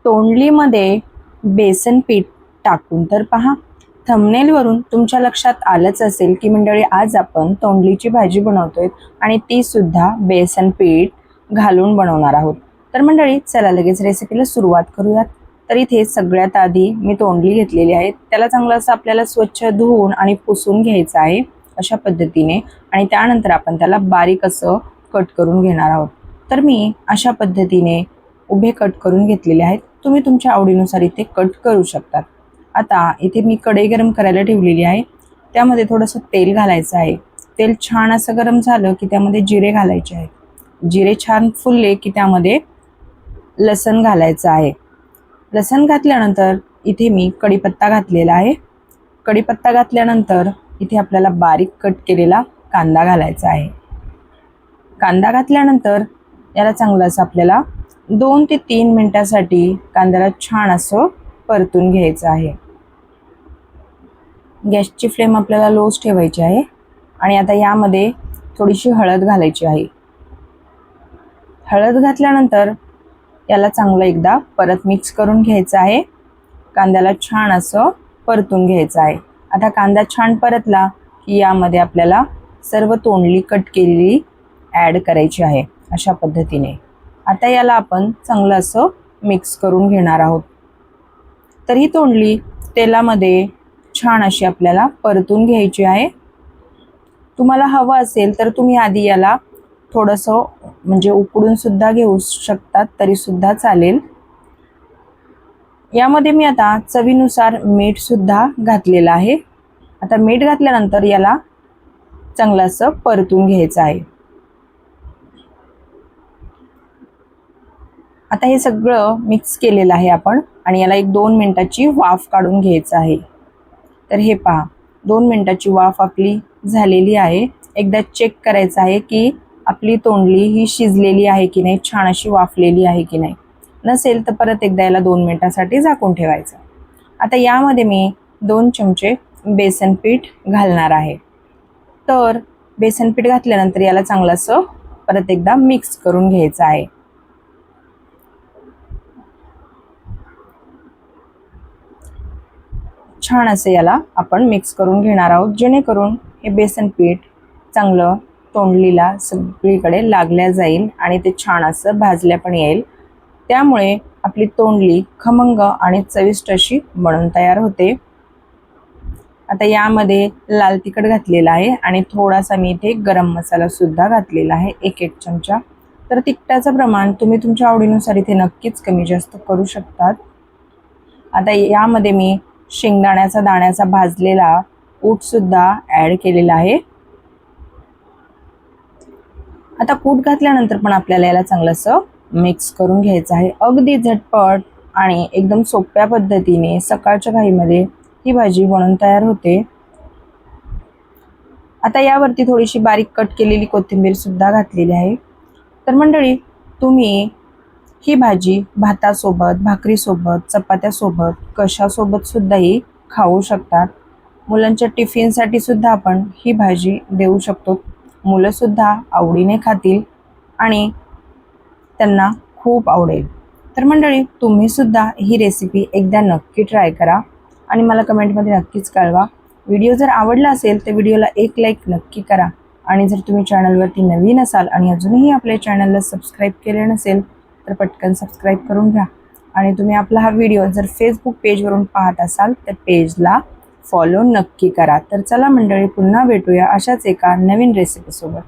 तोंडलीमध्ये बेसन पीठ टाकून तर पहा. थंबनेलवरून तुमच्या लक्षात आलंच असेल की मंडळी आज आपण तोंडलीची भाजी बनवतोय आणि ती सुद्धा बेसन पीठ घालून बनवणार आहोत. तर मंडळी चला लगेच रेसिपीला सुरुवात करूयात. तर इथे सगळ्यात आधी मी तोंडली घेतलेली आहे. त्याला चांगलं असं आपल्याला स्वच्छ धुवून आणि पुसून घ्यायचं आहे अशा पद्धतीने, आणि त्यानंतर आपण त्याला बारीक असं कट करून घेणार आहोत. तर मी अशा पद्धतीने उभे कट करून घेतलेले आहेत. तुम्ही तुमच्या आवडीनुसार इथे कट करू शकतात. आता इथे मी कढई गरम करायला ठेवलेली आहे. त्यामध्ये थोडंसं तेल घालायचं आहे. तेल छान असं गरम झालं की त्यामध्ये जिरे घालायचे आहे. जिरे छान फुलले की त्यामध्ये लसण घालायचं आहे. लसण घातल्यानंतर इथे मी कढीपत्ता घातलेला आहे. कढीपत्ता घातल्यानंतर इथे आपल्याला बारीक कट केलेला कांदा घालायचा आहे. कांदा घातल्यानंतर याला चांगलं असं आपल्याला 2 ते 3 मिनिटासाठी कांद्याला छान असं परतून घ्यायचं आहे. गॅसची फ्लेम आपल्याला लोच ठेवायची आहे. आणि आता यामध्ये थोडीशी हळद घालायची आहे. हळद घातल्यानंतर याला चांगलं एकदा परत मिक्स करून घ्यायचं आहे. कांद्याला छान असं परतून घ्यायचं आहे. आता कांदा छान परतला की यामध्ये आपल्याला सर्व तोंडली कट केलेली ॲड करायची आहे अशा पद्धतीने. आता याला आपण चांगलं असं मिक्स करून घेणार आहोत. तर ही तोंडली तेलामध्ये छान अशी आपल्याला परतून घ्यायची आहे. तुम्हाला हवं असेल तर तुम्ही आधी याला थोडंसं म्हणजे उकडून सुद्धा घेऊ शकतात तरी सुद्धा चालेल. यामध्ये मी आता चवीनुसार मीठ सुद्धा घातलेलं आहे. आता मीठ घातल्यानंतर याला चांगलं असं परतून घ्यायचं आहे. आता हे सगळं मिक्स केलेलं आहे आपण, आणि याला 1-2 मिनिटाची वाफ काढून घ्यायचं आहे. तर हे पहा 2 मिनिटाची वाफ आपली झालेली आहे. एकदा चेक करायचं आहे की आपली तोंडली ही शिजलेली आहे की नाही, छान अशी वाफलेली आहे की नाही. नसेल तर परत एकदा याला 2 मिनिटासाठी झाकून ठेवायचं. आता यामध्ये मी 2 चमचे बेसन पीठ घालणार आहे. तर बेसन पीठ घातल्यानंतर याला चांगलं असं परत एकदा मिक्स करून घ्यायचं आहे. छान असं याला आपण मिक्स करून घेणार आहोत, जेणेकरून हे बेसन पीठ चांगलं तोंडलीला सगळीकडे लागल्या जाईल आणि ते छान असं भाजल्या पण येईल. त्यामुळे आपली तोंडली खमंग आणि चविष्ट अशी बनून तयार होते. आता यामध्ये लाल तिखट घातलेला आहे आणि थोडासा मी इथे गरम मसाला सुद्धा घातलेला आहे, 1 चमचा. तर तिखटाचं प्रमाण तुम्ही तुमच्या आवडीनुसार इथे नक्कीच कमी जास्त करू शकतात. आता यामध्ये मी शेंगदाण्याचा दाण्याचा भाजलेला कूट सुद्धा ॲड केलेला आहे. आता कूट घातल्यानंतर पण आपल्याला याला चांगलं असं मिक्स करून घ्यायचं आहे. अगदी झटपट आणि एकदम सोप्या पद्धतीने सकाळच्या घाईमध्ये ही भाजी बनवून तयार होते. आता यावरती थोडीशी बारीक कट केलेली कोथिंबीर सुद्धा घातलेली आहे. तर मंडळी तुम्ही ही भाजी भातासोबत, भाकरीसोबत, चपात्यासोबत, कशासोबत सुद्धाही खाऊ शकतात. मुलांच्या टिफिनसाठी सुद्धा आपण ही भाजी देऊ शकतो. मुलंसुद्धा आवडीने खातील आणि त्यांना खूप आवडेल. तर मंडळी तुम्हीसुद्धा ही रेसिपी एकदा नक्की ट्राय करा आणि मला कमेंटमध्ये नक्कीच कळवा. व्हिडिओ जर आवडला असेल तर व्हिडिओला 1 लाईक नक्की करा. आणि जर तुम्ही चॅनलवरती नवीन असाल आणि अजूनही आपल्या चॅनलला सबस्क्राईब केले नसेल तर पटकन सबस्क्राईब करून घ्या. आणि तुम्ही आपला हा व्हिडिओ जर फेसबुक पेजवरून पाहत असाल तर पेजला फॉलो नक्की करा. तर चला मंडळी पुन्हा भेटूया अशाच एका नवीन रेसिपीसोबत.